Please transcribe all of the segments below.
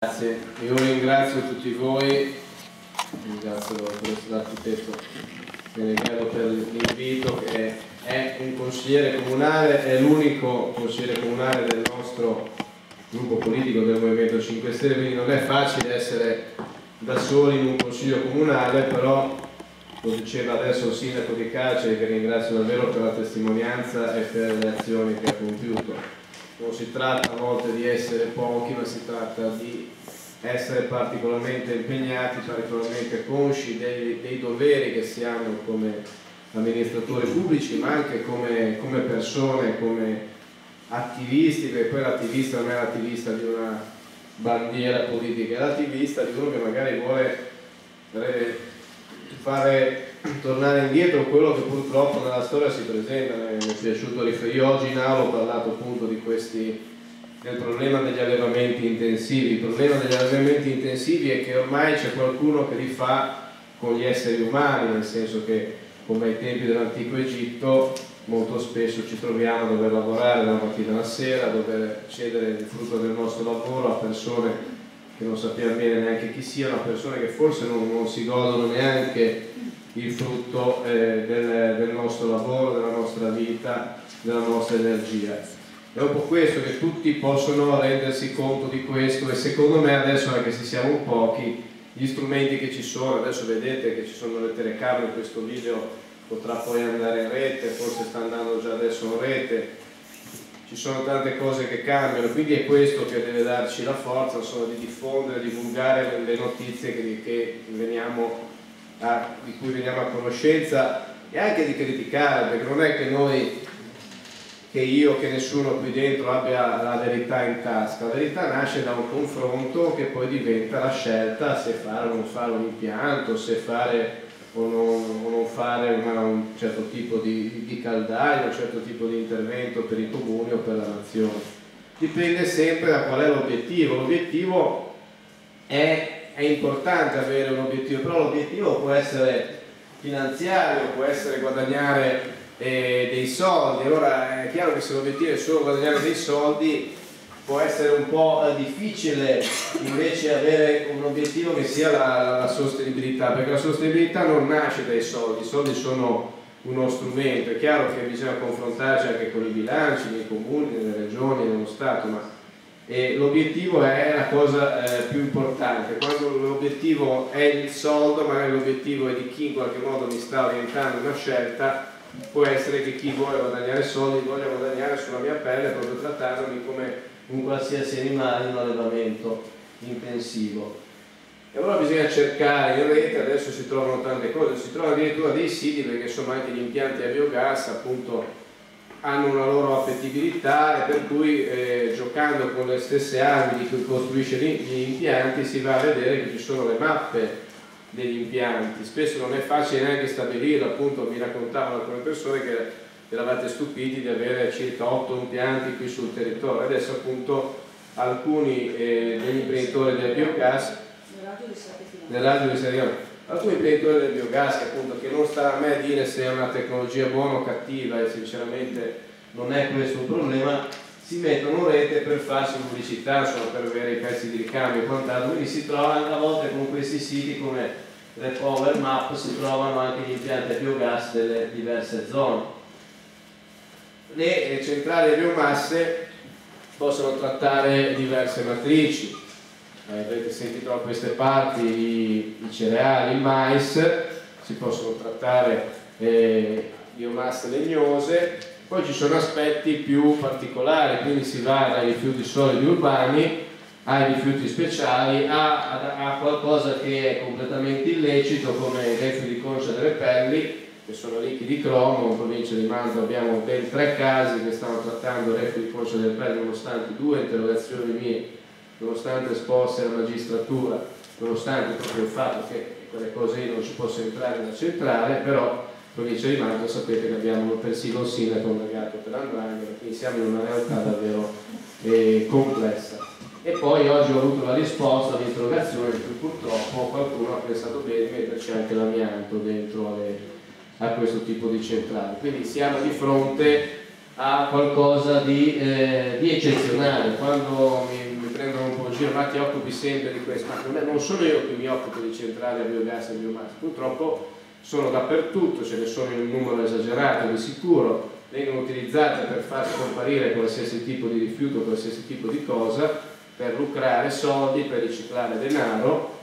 Grazie, io ringrazio tutti voi, ringrazio l'architetto Meneghello per l'invito, che è un consigliere comunale, è l'unico consigliere comunale del nostro gruppo politico del Movimento 5 Stelle, quindi non è facile essere da soli in un consiglio comunale, però lo diceva adesso il sindaco di Carceri, che ringrazio davvero per la testimonianza e per le azioni che ha compiuto. Non si tratta a volte di essere pochi, ma si tratta di essere particolarmente impegnati, particolarmente consci dei doveri che si hanno come amministratori pubblici, ma anche come persone, come attivisti, perché poi l'attivista non è l'attivista di una bandiera politica, è l'attivista di uno che magari vuole fare tornare indietro quello che purtroppo nella storia si presenta. Mi è piaciuto riferire. Io oggi in aula ho parlato appunto del problema degli allevamenti intensivi. Il problema degli allevamenti intensivi è che ormai c'è qualcuno che li fa con gli esseri umani, nel senso che, come ai tempi dell'antico Egitto, molto spesso ci troviamo a dover lavorare dalla mattina alla sera, a dover cedere il frutto del nostro lavoro a persone che non sappiamo bene neanche chi siano, a persone che forse non si godono neanche il frutto del nostro lavoro, della nostra vita, della nostra energia. È un po' questo, che tutti possono rendersi conto di questo, e secondo me adesso, anche se siamo pochi, gli strumenti che ci sono, adesso vedete che ci sono le telecamere, questo video potrà poi andare in rete, forse sta andando già adesso in rete, ci sono tante cose che cambiano, quindi è questo che deve darci la forza, insomma, di diffondere, divulgare le notizie di cui veniamo a conoscenza, e anche di criticare, perché non è che noi, che io, che nessuno qui dentro abbia la verità in tasca. La verità nasce da un confronto che poi diventa la scelta se fare o non fare un impianto, se fare o non fare un certo tipo di caldaia, un certo tipo di intervento per i comuni o per la nazione. Dipende sempre da qual è l'obiettivo. L'obiettivo è importante avere un obiettivo, però l'obiettivo può essere finanziario, può essere guadagnare dei soldi. Allora è chiaro che se l'obiettivo è solo guadagnare dei soldi, può essere un po' difficile invece avere un obiettivo che sia la sostenibilità, perché la sostenibilità non nasce dai soldi. I soldi sono uno strumento. È chiaro che bisogna confrontarci anche con i bilanci nei comuni, nelle regioni, nello Stato, ma l'obiettivo è la cosa più importante. Quando l'obiettivo è il soldo, magari l'obiettivo è di chi in qualche modo mi sta orientando una scelta, può essere che chi vuole guadagnare soldi voglia guadagnare sulla mia pelle, proprio trattandomi come un qualsiasi animale in un allevamento intensivo. E allora bisogna cercare in rete. Adesso si trovano tante cose, si trovano addirittura dei siti, perché insomma anche gli impianti a biogas appunto hanno una loro appetibilità, e per cui giocando con le stesse armi di cui costruisce gli impianti si va a vedere che ci sono le mappe degli impianti. Spesso non è facile neanche stabilirlo. Appunto mi raccontavano alcune persone che eravate stupiti di avere circa 8 impianti qui sul territorio. Adesso appunto alcuni degli imprenditori del biogas, alcuni imprenditori del biogas, che non sta a me dire se è una tecnologia buona o cattiva, e sinceramente non è questo un problema, si mettono in rete per farsi pubblicità, insomma, per avere i pezzi di ricambio e quant'altro. Quindi si trovano a volte con questi siti come le Power Map, si trovano anche gli impianti a biogas delle diverse zone. Le centrali a biomasse possono trattare diverse matrici. Avete sentito da queste parti i cereali, il mais, si possono trattare biomasse legnose. Poi ci sono aspetti più particolari, quindi si va dai rifiuti solidi urbani ai rifiuti speciali, a qualcosa che è completamente illecito, come i reflui di concia delle pelli, che sono ricchi di cromo. In provincia di Mantova abbiamo ben 3 casi che stanno trattando reflui di concia delle pelli, nonostante 2 interrogazioni mie, nonostante esposte alla magistratura, nonostante proprio il fatto che quelle cose lì non ci possa entrare nella centrale. Però in provincia di Mantova sapete che abbiamo persino il sindaco indagato per andrangheta, quindi siamo in una realtà davvero complessa. E poi oggi ho avuto la risposta all'interrogazione, in cui purtroppo qualcuno ha pensato bene di metterci anche l'amianto dentro a questo tipo di centrale. Quindi siamo di fronte a qualcosa di eccezionale. Quando mi prendono un po' giù giro, ma ti occupi sempre di questo, ma non sono io che mi occupo di centrali a biogas e biomassa, purtroppo sono dappertutto, ce ne sono in un numero esagerato di sicuro, vengono utilizzate per far scomparire qualsiasi tipo di rifiuto, qualsiasi tipo di cosa, per lucrare soldi, per riciclare denaro.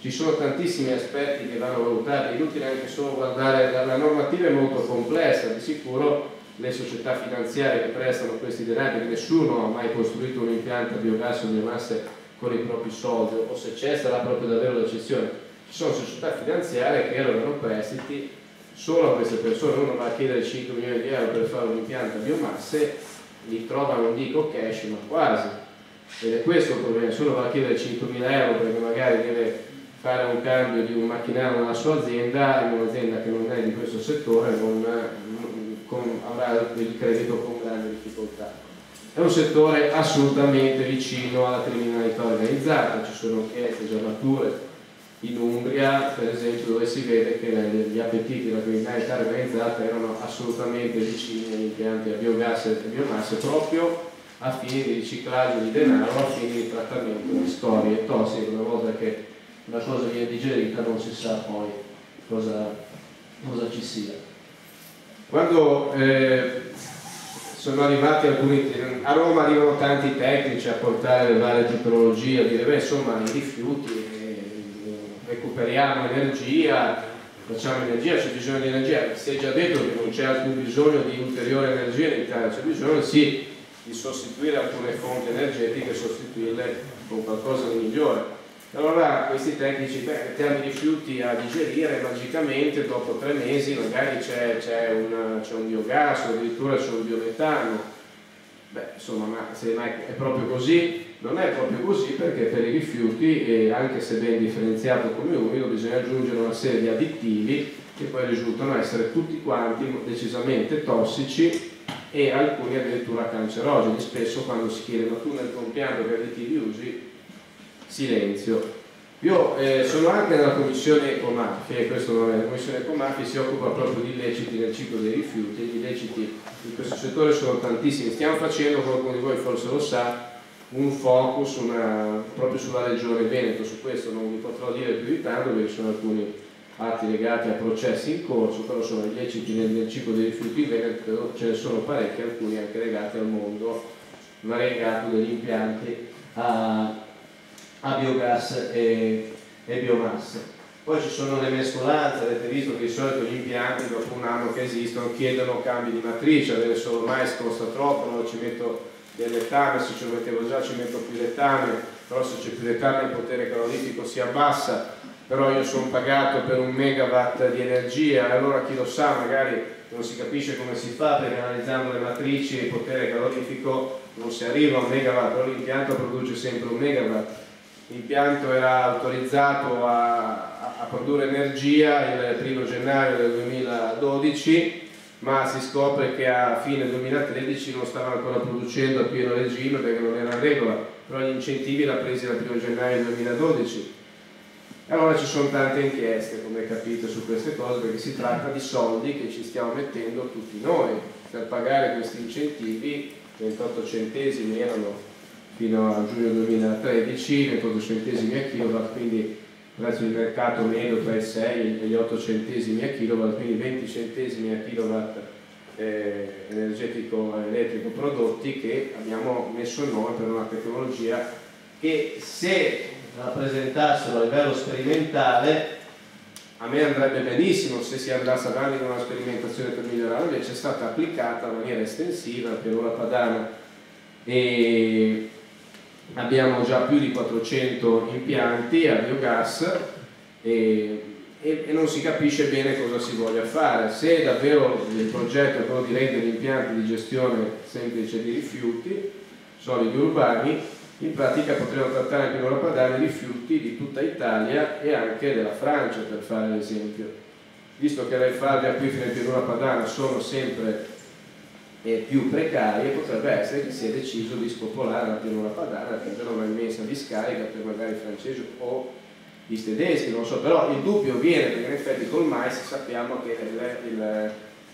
Ci sono tantissimi aspetti che vanno valutati, è inutile anche solo guardare, la normativa è molto complessa, di sicuro le società finanziarie che prestano questi denari, perché nessuno ha mai costruito un impianto a biogas o biomasse con i propri soldi, o se c'è sarà proprio davvero l'eccezione. Ci sono società finanziarie che erogano prestiti solo a queste persone, uno va a chiedere 5 milioni di euro per fare un impianto a biomasse, li trova, non dico cash, ma quasi. Ed è questo il problema, se uno va a chiedere 5.000 euro perché magari deve fare un cambio di un macchinario nella sua azienda, in un'azienda che non è di questo settore, avrà il credito con grande difficoltà. È un settore assolutamente vicino alla criminalità organizzata, ci sono inchieste già mature in Umbria, per esempio, dove si vede che gli appetiti della criminalità organizzata erano assolutamente vicini agli impianti a biogas e biomasse, proprio a fini di riciclaggio di denaro, a fini di trattamento di scorie tossiche. Una volta che una cosa viene digerita non si sa poi cosa ci sia. Quando sono arrivati a Roma arrivano tanti tecnici a portare le varie tecnologie, a dire beh, insomma i rifiuti, recuperiamo energia, facciamo energia, c'è bisogno di energia, si è già detto che non c'è alcun bisogno di ulteriore energia in Italia, c'è bisogno sì di sostituire alcune fonti energetiche e sostituirle con qualcosa di migliore. Allora questi tecnici, mettiamo i rifiuti a digerire, magicamente dopo 3 mesi magari c'è un biogas o addirittura c'è un biometano. Beh, insomma, ma se è proprio così? Non è proprio così, perché per i rifiuti, anche se ben differenziato come umido, bisogna aggiungere una serie di additivi che poi risultano essere tutti quanti decisamente tossici e alcuni addirittura cancerogeni. Spesso quando si chiede ma tu nel tuo impianto che additivi usi? Silenzio. Io sono anche nella commissione ecomafia, e questo non è, la commissione ecomafia si occupa proprio di illeciti nel ciclo dei rifiuti, e gli illeciti in questo settore sono tantissimi. Stiamo facendo, qualcuno di voi forse lo sa, un focus proprio sulla regione Veneto. Su questo non vi potrò dire più di tanto perché ci sono alcuni atti legati a processi in corso, però sono illeciti nel ciclo dei rifiuti in Veneto, ce ne sono parecchi, alcuni anche legati al mondo variegato degli impianti a biogas e biomasse. Poi ci sono le mescolanze, avete visto che di solito gli impianti dopo un anno che esistono chiedono cambi di matrice, avere solo mais costa troppo, allora ci metto del letame, se ce lo mettevo già ci metto più letame, però se c'è più letame il potere calorifico si abbassa, però io sono pagato per 1 megawatt di energia, allora chi lo sa magari non si capisce come si fa, perché analizzando le matrici il potere calorifico non si arriva a 1 megawatt, però l'impianto produce sempre 1 megawatt. L'impianto era autorizzato a produrre energia il 1° gennaio del 2012, ma si scopre che a fine 2013 non stava ancora producendo a pieno regime perché non era in regola, però gli incentivi l'ha presi dal 1° gennaio 2012. Allora ci sono tante inchieste, come capite, su queste cose, perché si tratta di soldi che ci stiamo mettendo tutti noi per pagare questi incentivi. 28 centesimi erano fino a giugno 2013, 28 centesimi a kilowatt, quindi prezzo di mercato medio tra i 6 e gli 8 centesimi a kilowatt, quindi 20 centesimi a kilowatt energetico elettrico prodotti che abbiamo messo noi per una tecnologia che, se la presentassero a livello sperimentale, a me andrebbe benissimo se si andasse avanti con una sperimentazione per migliorare, invece è stata applicata in maniera estensiva a Pianura Padana e abbiamo già più di 400 impianti a biogas e non si capisce bene cosa si voglia fare. Se davvero il progetto è quello di rendere impianti di gestione semplice di rifiuti solidi urbani, in pratica potremo trattare in Pianura Padana i rifiuti di tutta Italia e anche della Francia, per fare l'esempio. Visto che le falde acquifere in Pianura Padana sono sempre più precarie, potrebbe essere che si è deciso di spopolare la Pianura Padana, che è una immensa discarica per magari i francesi o i tedeschi, non so, però il dubbio viene perché in effetti col mais sappiamo che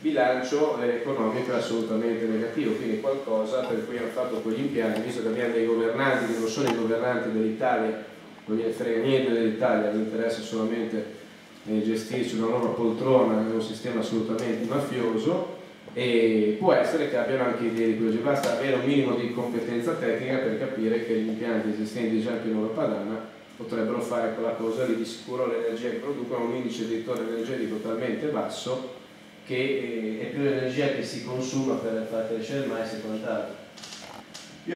bilancio economico è assolutamente negativo, quindi qualcosa per cui hanno fatto quegli impianti, visto che abbiamo dei governanti che non sono i governanti dell'Italia, non gliene frega niente dell'Italia, gli interessa solamente gestirci una loro poltrona in un sistema assolutamente mafioso, e può essere che abbiano anche idee di quello, basta avere un minimo di competenza tecnica per capire che gli impianti esistenti già in Pianura Padana potrebbero fare quella cosa lì. Di sicuro l'energia che producono un indice di ritorno energetico talmente basso che è più l'energia che si consuma per far crescere il mais e quant'altro.